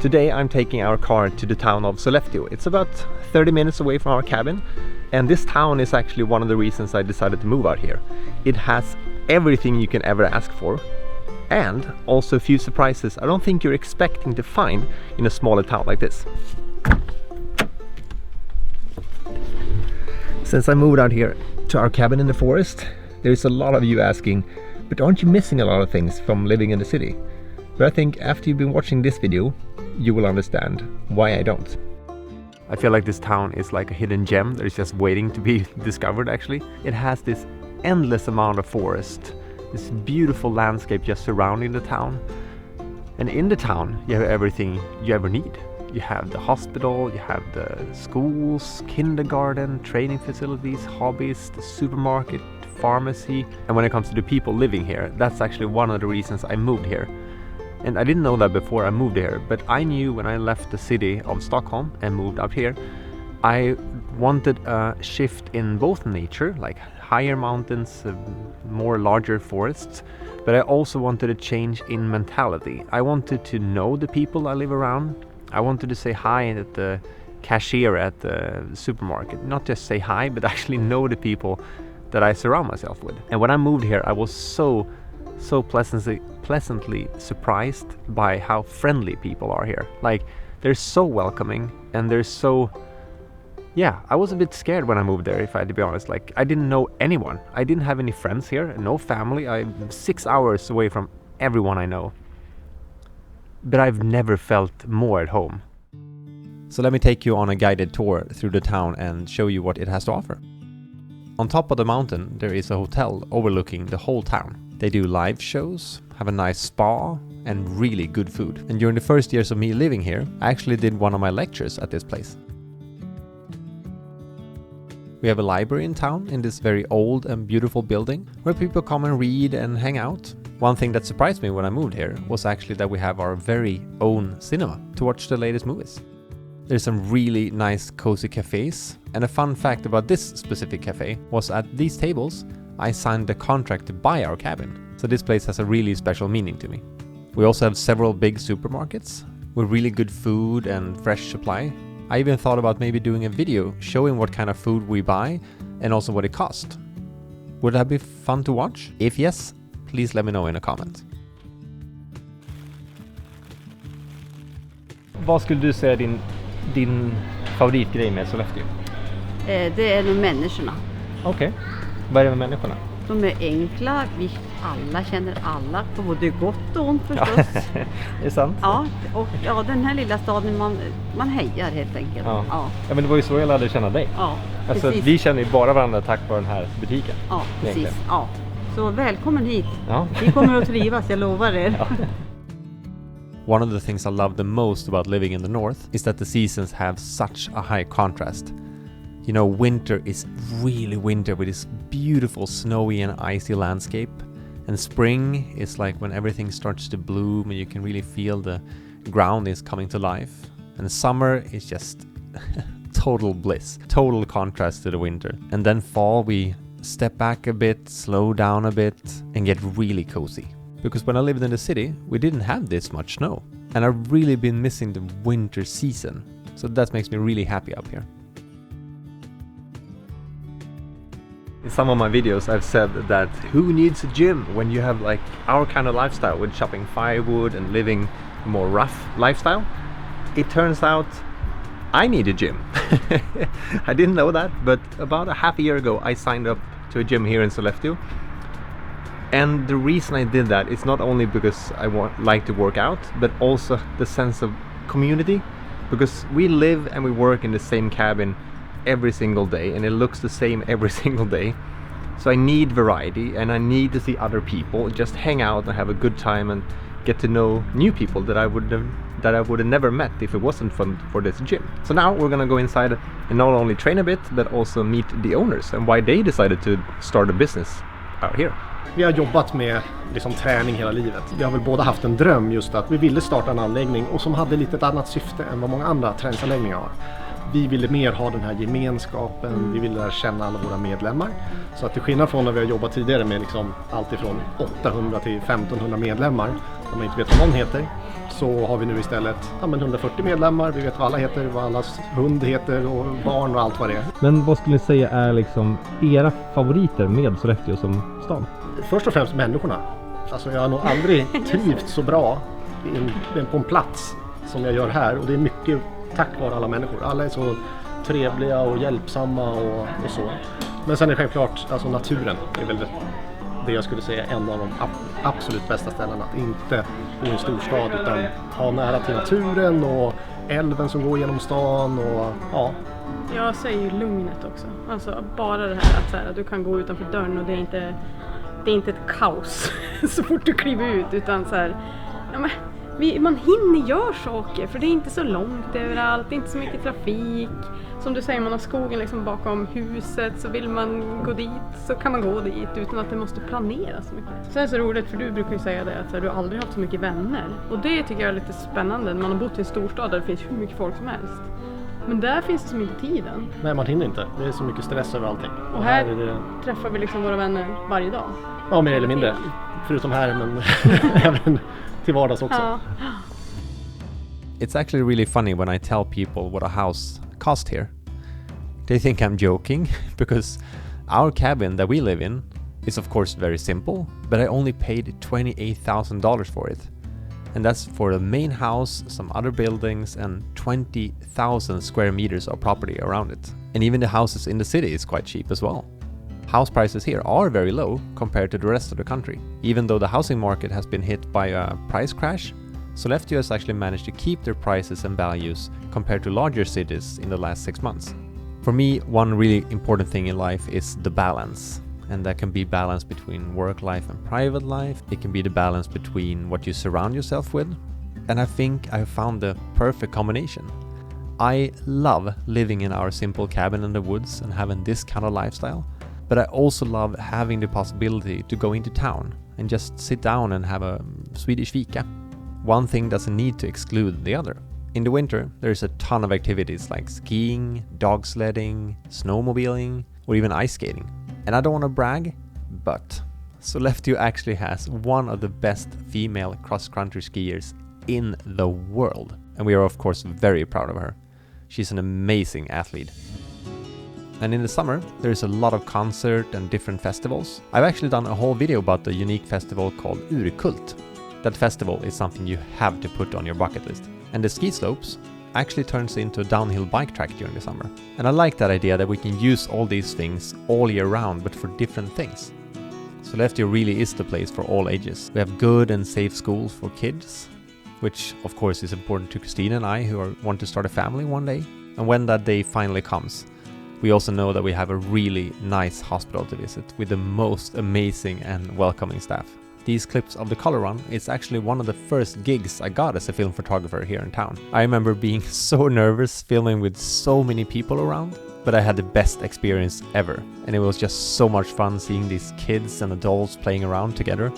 Today I'm taking our car to the town of Sollefteå. It's about 30 minutes away from our cabin, and this town is actually one of the reasons I decided to move out here. It has everything you can ever ask for, and also a few surprises I don't think you're expecting to find in a smaller town like this. Since I moved out here to our cabin in the forest, there's a lot of you asking, but aren't you missing a lot of things from living in the city? But I think after you've been watching this video, you will understand why I don't. I feel like this town is like a hidden gem that is just waiting to be discovered actually. It has this endless amount of forest, this beautiful landscape just surrounding the town. And in the town you have everything you ever need. You have the hospital, you have the schools, kindergarten, training facilities, hobbies, the supermarket, pharmacy. And when it comes to the people living here, that's actually one of the reasons I moved here. And I didn't know that before I moved here, but I knew when I left the city of Stockholm and moved up here, I wanted a shift in both nature, like higher mountains, more larger forests, but I also wanted a change in mentality. I wanted to know the people I live around. I wanted to say hi at the cashier at the supermarket. Not just say hi, but actually know the people that I surround myself with. And when I moved here, I was so pleasantly surprised by how friendly people are here. Like, they're so welcoming, and they're so... Yeah, I was a bit scared when I moved there, if I had to be honest. Like, I didn't know anyone. I didn't have any friends here, no family. I'm 6 hours away from everyone I know. But I've never felt more at home. So let me take you on a guided tour through the town and show you what it has to offer. On top of the mountain, there is a hotel overlooking the whole town. They do live shows, have a nice spa, and really good food. And during the first years of me living here, I actually did one of my lectures at this place. We have a library in town in this very old and beautiful building where people come and read and hang out. One thing that surprised me when I moved here was actually that we have our very own cinema to watch the latest movies. There's some really nice cozy cafes, and a fun fact about this specific cafe was at these tables I signed the contract to buy our cabin. So this place has a really special meaning to me. We also have several big supermarkets with really good food and fresh supply. I even thought about maybe doing a video showing what kind of food we buy and also what it costs. Would that be fun to watch? If yes, please let me know in a comment. Vad skulle du säga din favoritgrej med Sollefteå? Det är nog människorna. Okej. Vad är det med människorna? De är enkla, vi alla känner alla, på både gott och ont förstås. Det är sant. Ja, och den här lilla staden, man hejar helt enkelt. Ja, men det var ju så jag lärde känna dig. Ja, alltså, precis. Vi känner ju bara varandra tack vare den här butiken. Ja, precis. Egentligen. Ja. Så välkommen hit. Ja. Vi kommer att trivas, jag lovar er. Ja. One of the things I love the most about living in the north is that the seasons have such a high contrast. You know, winter is really winter with this beautiful snowy and icy landscape. And spring is like when everything starts to bloom and you can really feel the ground is coming to life. And summer is just total bliss, total contrast to the winter. And then fall, we step back a bit, slow down a bit, and get really cozy. Because when I lived in the city, we didn't have this much snow. And I've really been missing the winter season. So that makes me really happy up here. In some of my videos I've said that who needs a gym when you have like our kind of lifestyle with chopping firewood and living a more rough lifestyle? It turns out I need a gym. I didn't know that, but about a half a year ago I signed up to a gym here in Sollefteå. And the reason I did that is not only because I like to work out, but also the sense of community. Because we live and we work in the same cabin every single day, and it looks the same every single day. So I need variety, and I need to see other people, just hang out and have a good time and get to know new people that I would have never met if it wasn't for this gym. So now we're gonna go inside and not only train a bit, but also meet the owners and why they decided to start a business out here. Vi har jobbat med träning hela livet. Vi har väl båda haft en dröm just att vi ville starta en anläggning och som hade lite ett annat syfte än vad många andra träningsanläggningar har. Vi ville mer ha den här gemenskapen, vi ville lära känna alla våra medlemmar. Så att till skillnad från när vi har jobbat tidigare med allt ifrån 800 till 1500 medlemmar, där man inte vet vad någon heter, så har vi nu istället 140 medlemmar. Vi vet vad alla heter, vad allas hund heter och barn och allt vad det är. Men vad skulle ni säga är liksom era favoriter med Sollefteå som stad? Först och främst människorna. Alltså jag har nog aldrig trivts så bra på en plats som jag gör här, och det är mycket tack vare alla människor. Alla är så trevliga och hjälpsamma och så. Men sen är det självklart, alltså naturen är väl det jag skulle säga en av de absolut bästa ställena. Att inte bo i en storstad utan ha nära till naturen och älven som går genom stan och ja. Jag säger ju lugnet också. Alltså bara det här att så här, du kan gå utanför dörren och det är inte ett kaos så fort du kliver ut, utan så här, ja, men man hinner göra saker för det är inte så långt överallt, det är inte så mycket trafik. Som du säger, man har skogen liksom bakom huset, så vill man gå dit så kan man gå dit utan att det måste planeras så mycket. Sen är det så roligt, för du brukar ju säga det att så här, du har aldrig haft så mycket vänner, och det tycker jag är lite spännande när man har bott i en storstad där det finns hur mycket folk som helst. Men där finns det så mycket tiden. Nej, man hinner inte. Det är så mycket stress över allting. Och här är det... träffar vi liksom våra vänner varje dag. Ja, mer eller mindre. Förutom här, men även till vardags också. Ja. It's actually really funny when I tell people what a house cost here. They think I'm joking because our cabin that we live in is of course very simple, but I only paid $28,000 for it. And that's for the main house, some other buildings, and 20,000 square meters of property around it. And even the houses in the city is quite cheap as well. House prices here are very low compared to the rest of the country. Even though the housing market has been hit by a price crash, Sollefteå has actually managed to keep their prices and values compared to larger cities in the last 6 months. For me, one really important thing in life is the balance. And that can be balance between work life and private life. It can be the balance between what you surround yourself with. And I think I found the perfect combination. I love living in our simple cabin in the woods and having this kind of lifestyle. But I also love having the possibility to go into town and just sit down and have a Swedish fika. One thing doesn't need to exclude the other. In the winter, there's a ton of activities like skiing, dog sledding, snowmobiling, or even ice skating. And I don't want to brag, but Sollefteå actually has one of the best female cross-country skiers in the world. And we are of course very proud of her. She's an amazing athlete. And in the summer, there is a lot of concert and different festivals. I've actually done a whole video about the unique festival called Urkult. That festival is something you have to put on your bucket list. And the ski slopes actually turns into a downhill bike track during the summer. And I like that idea that we can use all these things all year round, but for different things. Sollefteå really is the place for all ages. We have good and safe schools for kids, which of course is important to Christina and I who want to start a family one day. And when that day finally comes, we also know that we have a really nice hospital to visit with the most amazing and welcoming staff. These clips of the color run is actually one of the first gigs I got as a film photographer here in town. I remember being so nervous filming with so many people around, but I had the best experience ever. And it was just so much fun seeing these kids and adults playing around together.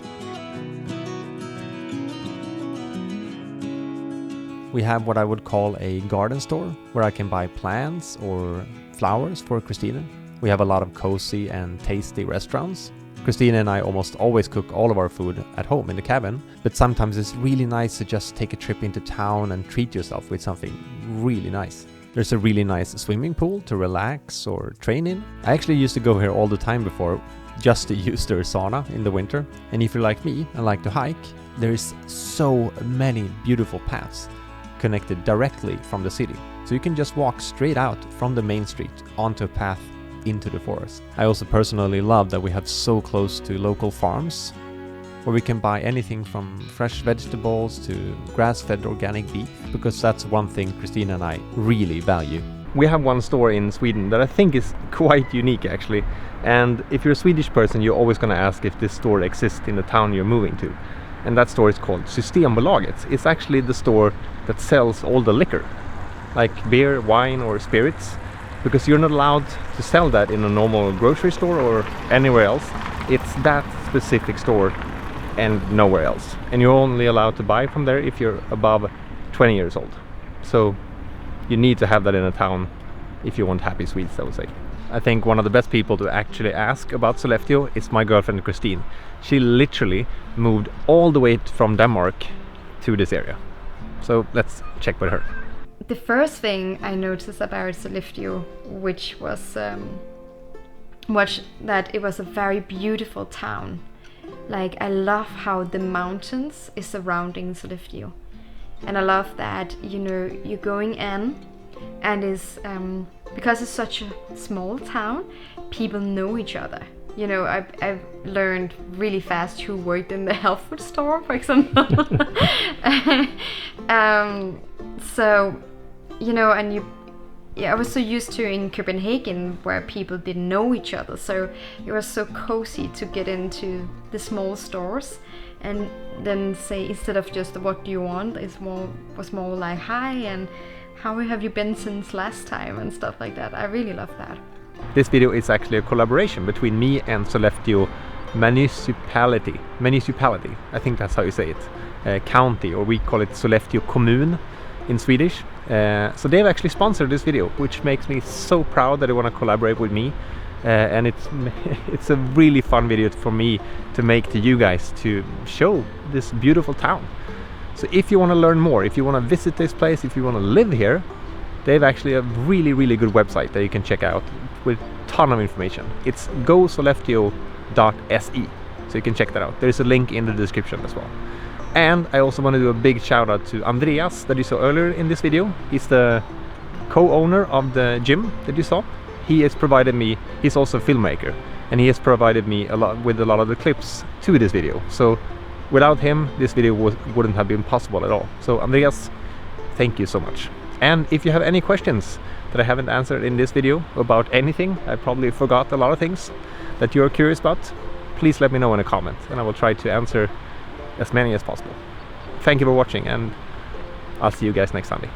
We have what I would call a garden store where I can buy plants or flowers for Christina. We have a lot of cozy and tasty restaurants. Christina and I almost always cook all of our food at home in the cabin, but sometimes it's really nice to just take a trip into town and treat yourself with something really nice. There's a really nice swimming pool to relax or train in. I actually used to go here all the time before just to use their sauna in the winter. And if you're like me and like to hike, there's so many beautiful paths connected directly from the city. So you can just walk straight out from the main street onto a path into the forest. I also personally love that we have so close to local farms where we can buy anything from fresh vegetables to grass-fed organic beef, because that's one thing Christina and I really value. We have one store in Sweden that I think is quite unique actually, and if you're a Swedish person you're always going to ask if this store exists in the town you're moving to, and that store is called Systembolaget. It's actually the store that sells all the liquor, like beer, wine or spirits, because you're not allowed to sell that in a normal grocery store or anywhere else. It's that specific store and nowhere else, and you're only allowed to buy from there if you're above 20 years old. So you need to have that in a town if you want happy Swedes, I would say. I think one of the best people to actually ask about Sollefteå is my girlfriend Christine. She literally moved all the way from Denmark to this area. So let's check with her. The first thing I noticed about Sollefteå, which was that it was a very beautiful town. Like, I love how the mountains is surrounding Sollefteå, and I love that, you know, you're going in and is because it's such a small town, people know each other. You know, I've learned really fast who worked in the health food store, for example. So, you know, and I was so used to in Copenhagen where people didn't know each other, so it was so cozy to get into the small stores and then say, instead of just what do you want, was more like hi and how have you been since last time and stuff like that. I really love that. This video is actually a collaboration between me and Sollefteå municipality. I think that's how you say it. County, or we call it Sollefteå kommun in Swedish. So they've actually sponsored this video, which makes me so proud that they want to collaborate with me. And it's a really fun video for me to make to you guys, to show this beautiful town. So if you want to learn more, if you want to visit this place, if you want to live here, they have actually a really good website that you can check out with a ton of information. It's gosollefteå.se, so you can check that out. There's a link in the description as well. And I also want to do a big shout out to Andreas that you saw earlier in this video. He's the co-owner of the gym that you saw. He has provided me, he's also a filmmaker, and he has provided me a lot of the clips to this video. So without him, this video wouldn't have been possible at all. So Andreas, thank you so much. And if you have any questions that I haven't answered in this video about anything, I probably forgot a lot of things that you're curious about, please let me know in a comment and I will try to answer as many as possible. Thank you for watching, and I'll see you guys next Sunday.